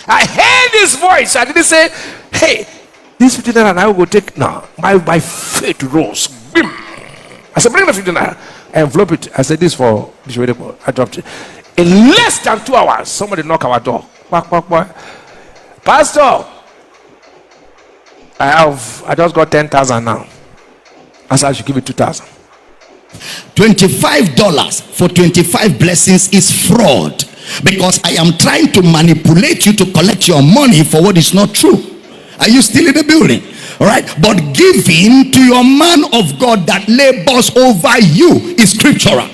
I heard his voice. I didn't say, hey, this 50 naira and I will take now. My faith rose. Bim. I said, bring the 50 naira. I envelope it. I said, this for Bishop. I dropped it. In less than 2 hours, somebody knock our door. Pastor, I just got 10,000 now. I said I should give it 2,000. $25 for 25 blessings is fraud, because I am trying to manipulate you to collect your money for what is not true. Are you still in the building? All right, but giving to your man of God that labors over you is scriptural.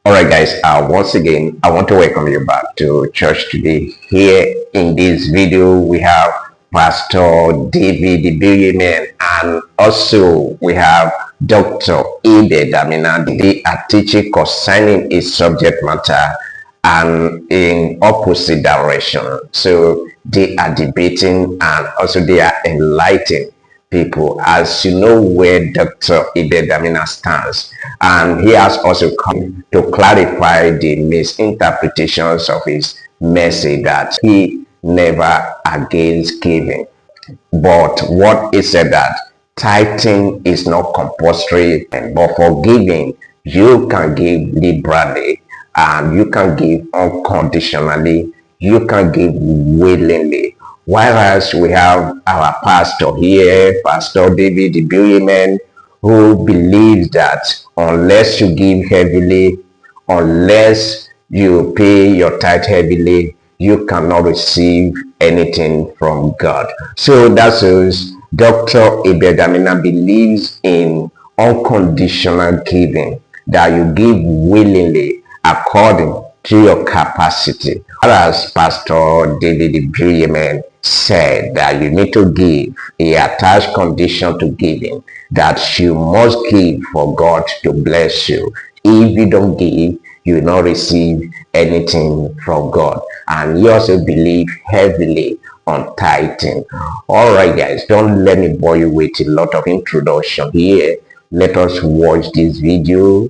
All right, guys, once again, I want to welcome you back to church today. Here in this video, we have Pastor David Ibiyeomie, and also we have Dr. Abel Damina. They are teaching concerning a subject matter and in opposite direction. So they are debating and also they are enlightening people. As you know where Dr. Abel Damina stands, and he has also come to clarify the misinterpretations of his message that he never against giving, but what he said that tithing is not compulsory, but for giving you can give liberally and you can give unconditionally, you can give willingly. Whereas we have our pastor here, Pastor David Ibiyeomie, who believes that unless you give heavily, unless you pay your tithe heavily, you cannot receive anything from God. So that's Dr. Abel Damina believes in unconditional giving, that you give willingly according to your capacity. Whereas Pastor David Ibiyeomie said that you need to give, a attached condition to giving, that you must give for God to bless you. If you don't give, you will not receive anything from God. And you also believe heavily on tithing. All right, guys, don't let me bore you with a lot of introduction here. Let us watch this video,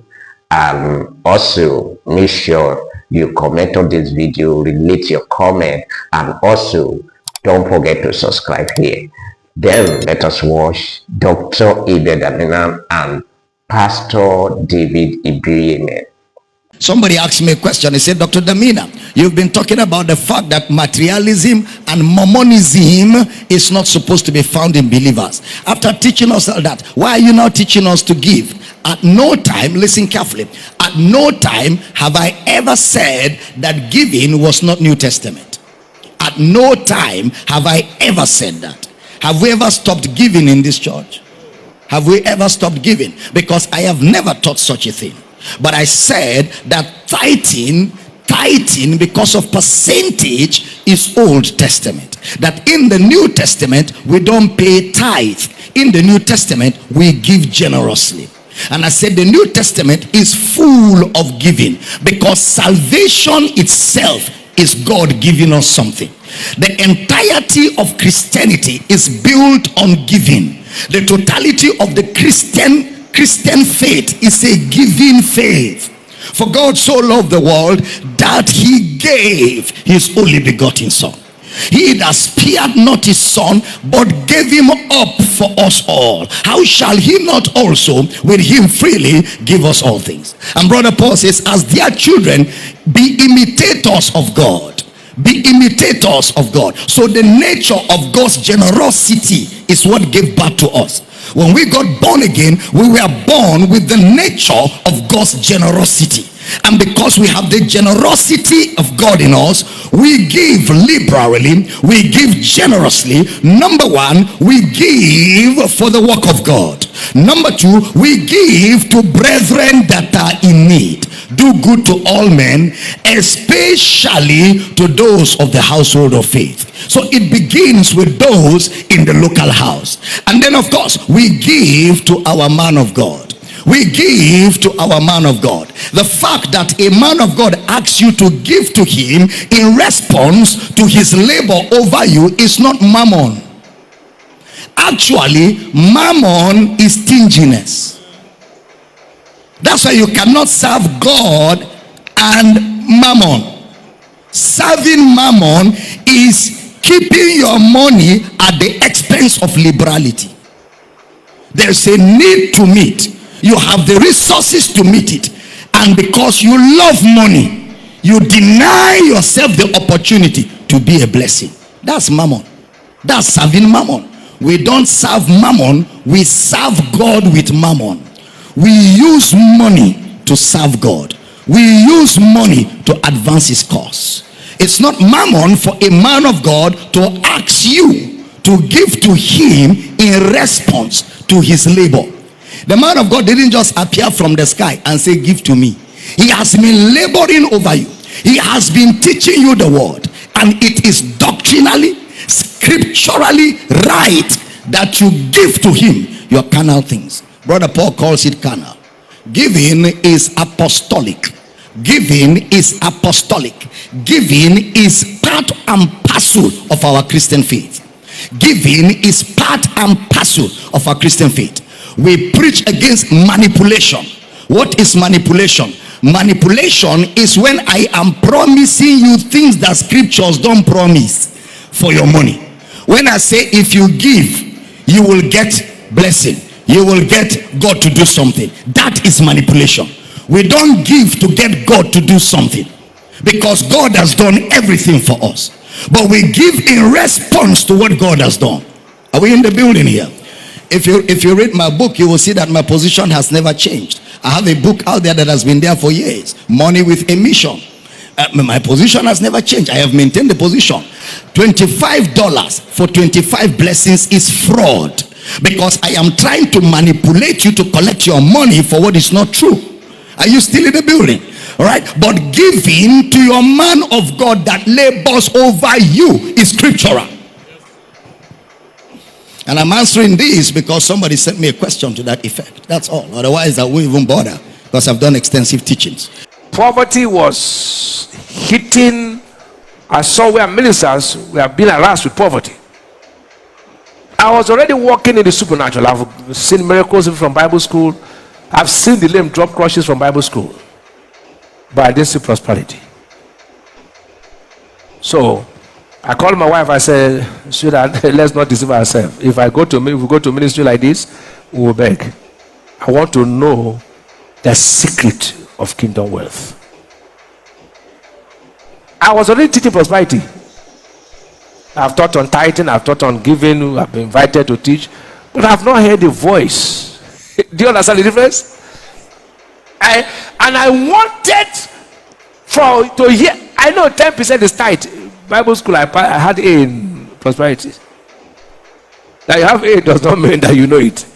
and also make sure you comment on this video, relate your comment, and also don't forget to subscribe here. Then let us watch Dr. Abel Damina and Pastor David Ibiyeomie. Somebody asked me a question. He said, Dr. Damina, you've been talking about the fact that materialism and mammonism is not supposed to be found in believers. After teaching us all that, why are you now teaching us to give? At no time, listen carefully, at no time have I ever said that giving was not New Testament. At no time have I ever said that. Have we ever stopped giving in this church? Have we ever stopped giving? Because I have never taught such a thing. But I said that tithing because of percentage is Old Testament. That in the New Testament we don't pay tithe. In the New Testament we give generously. And I said the New Testament is full of giving, because salvation itself is God giving us something. The entirety of Christianity is built on giving. The totality of the Christian faith is a giving faith. For God so loved the world that he gave his only begotten son. He that spared not his son, but gave him up for us all, how shall he not also with him freely give us all things? And Brother Paul says, as dear children, be imitators of God. Be imitators of God. So the nature of God's generosity is what gave birth to us. When we got born again, we were born with the nature of God's generosity. And because we have the generosity of God in us, we give liberally, we give generously. Number one, we give for the work of God. Number two, we give to brethren that are in need. Do good to all men, especially to those of the household of faith. So it begins with those in the local house. And then of course, we give to our man of God. We give to our man of God. The fact that a man of God asks you to give to him in response to his labor over you is not mammon. Actually, mammon is stinginess. That's why you cannot serve God and mammon. Serving mammon is keeping your money at the expense of liberality. There's a need to meet. You have the resources to meet it. And because you love money, you deny yourself the opportunity to be a blessing. That's mammon. That's serving mammon. We don't serve mammon, we serve God with mammon. We use money to serve God. We use money to advance his cause. It's not mammon for a man of God to ask you to give to him in response to his labor. The man of God didn't just appear from the sky and say, give to me. He has been laboring over you. He has been teaching you the word. And it is doctrinally, scripturally right that you give to him your carnal things. Brother Paul calls it carnal. Giving is apostolic. Giving is apostolic. Giving is part and parcel of our Christian faith. Giving is part and parcel of our Christian faith. We preach against manipulation. What is manipulation? Manipulation is when I am promising you things that scriptures don't promise for your money. When I say if you give, you will get blessing, you will get God to do something, that is manipulation. We don't give to get God to do something, because God has done everything for us. But we give in response to what God has done. Are we in the building here? If you read my book, you will see that my position has never changed. I have a book out there that has been there for years, Money with a Mission. My position has never changed. I have maintained the position. $25 for 25 blessings is fraud, because I am trying to manipulate you to collect your money for what is not true. Are you still in the building? All right. But giving to your man of God that labors over you is scriptural. And I'm answering this because somebody sent me a question to that effect. That's all. Otherwise, I won't even bother, because I've done extensive teachings. Poverty was hitting. I saw where ministers were being harassed with poverty. I was already walking in the supernatural. I've seen miracles from Bible school. I've seen the lame drop crushes from Bible school. But I didn't see prosperity. So I called my wife. I said, sweetheart, let's not deceive ourselves. If we go to ministry like this, we will beg. I want to know the secret of kingdom wealth. I was already teaching prosperity. I've taught on tithing, I've taught on giving, I've been invited to teach, but I've not heard the voice. Do you understand the difference? I wanted to hear. I know 10% is tithe. Bible school, I had A in prosperity. That you have A does not mean that you know it.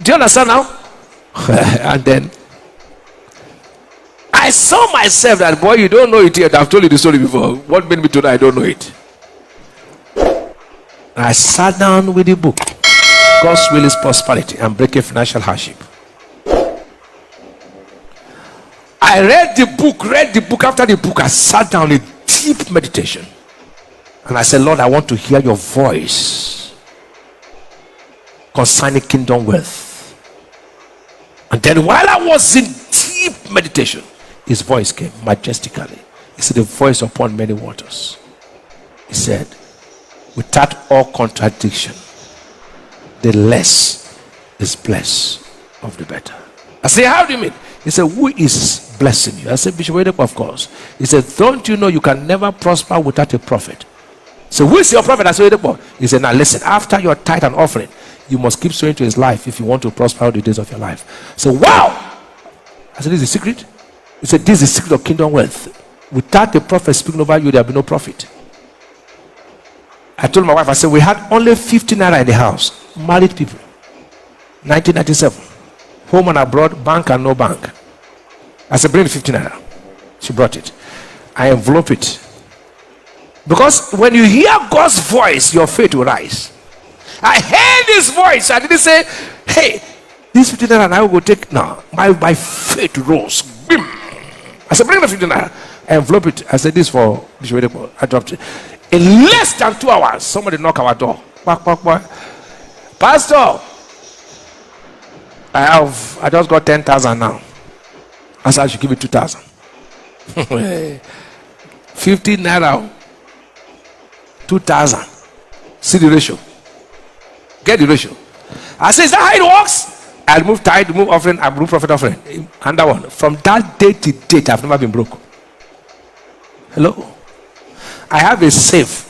Do you understand now? And then I saw myself that, boy, you don't know it yet. I've told you the story before. What made me to know I don't know it? I sat down with the book. God's will is prosperity and breaking financial hardship. I read the book. After the book, I sat down in deep meditation. And I said, Lord, I want to hear your voice concerning kingdom wealth. And then while I was in deep meditation, his voice came majestically. He said, the voice upon many waters. He said, without all contradiction, the less is blessed of the better. I say, how do you mean? He said, who is blessing you? I said, Bishop Oyedepo, of course. He said, don't you know you can never prosper without a prophet? So who is your prophet? I said, Oyedepo. He said, now listen, after your tithe and offering, you must keep sowing to his life if you want to prosper all the days of your life. So wow! I said, this is the secret? He said, this is the secret of kingdom wealth. Without the prophet speaking over you, there will be no profit. I told my wife, I said, we had only 50 naira in the house. Married people. 1997. Home and abroad, bank and no bank. I said, bring the 50 naira. She brought it. I envelope it. Because when you hear God's voice, your faith will rise. I heard his voice. I didn't say, hey, this 50 naira I will go take now. My faith rose. Bim. I said, bring the 50 naira. I envelope it. I said, this for Bishop Oyedepo. I dropped it. In less than 2 hours, somebody knocked our door. Quack, quack, quack. Pastor, I just got 10,000 now. I said I should give you 2,000. 50 naira, 2,000. See the ratio. Get the ratio. I say, is that how it works? I remove tithe, remove offering, I remove profit offering. Under one. From that day to date, I've never been broke. Hello? I have a safe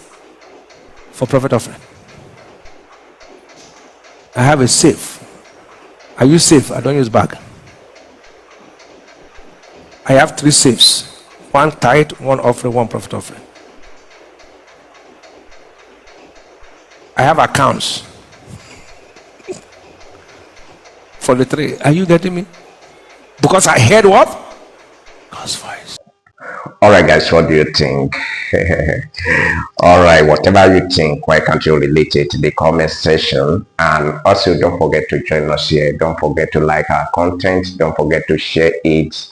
for profit offering. I have a safe. Are you safe? I don't use bag. I have 3 safes. 1 tithe, 1 offering, 1 profit offering. I have accounts for the 3. Are you getting me? Because I heard what? God's voice. All right, guys, what do you think? All right, whatever you think, why can't you relate it to the comment section? And also, don't forget to join us here. Don't forget to like our content. Don't forget to share it.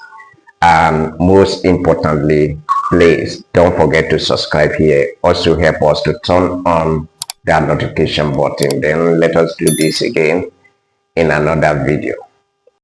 And most importantly, please don't forget to subscribe here. Also, help us to turn on that notification button. Then let us do this again in another video.